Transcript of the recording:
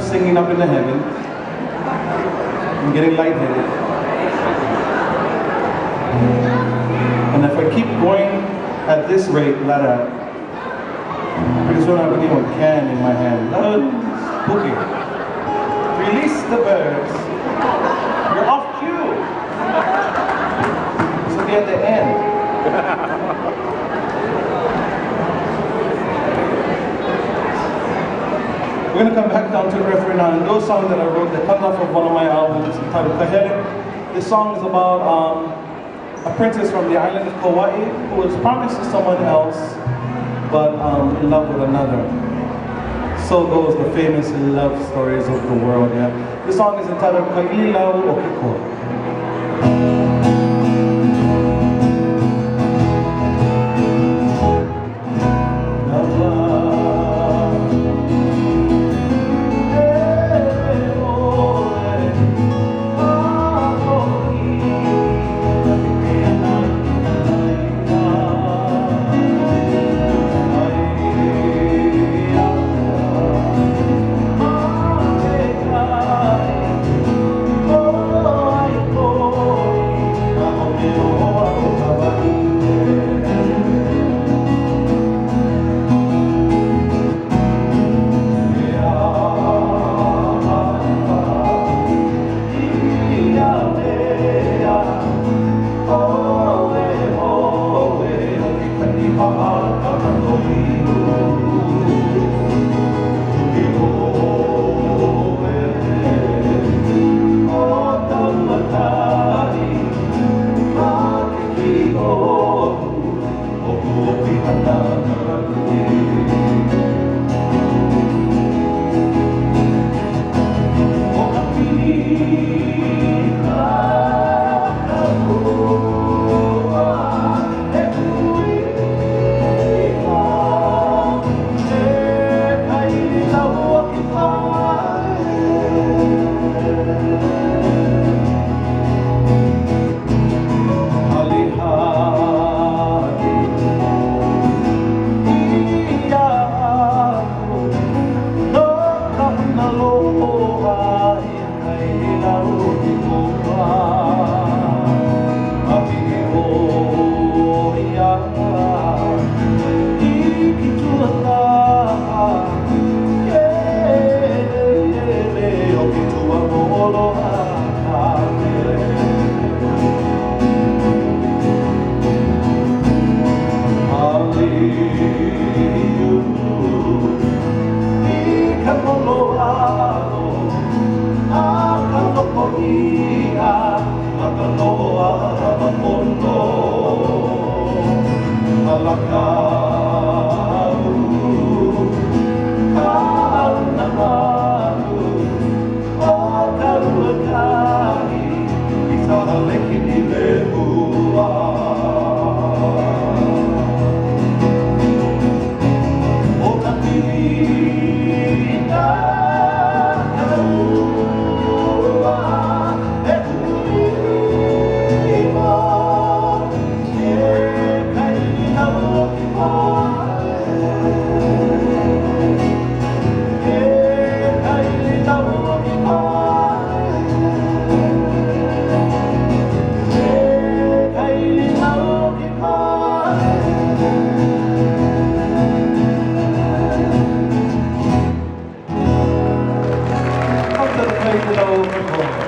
singing up in the heavens. I'm getting lightheaded. And if I keep going at this rate, Lara, pretty soon I'm putting a can in my hand. Spooky. Release the birds. You're off cue. This will be at the end. We're going to come back down to the refrain now, and those songs that I wrote that comes off of one of my albums entitled Kahele. This song is about a princess from the island of Kauai who was promised to someone else, but in love with another. So goes the famous love stories of the world. Yeah. This song is entitled Kailau Okiko. Below.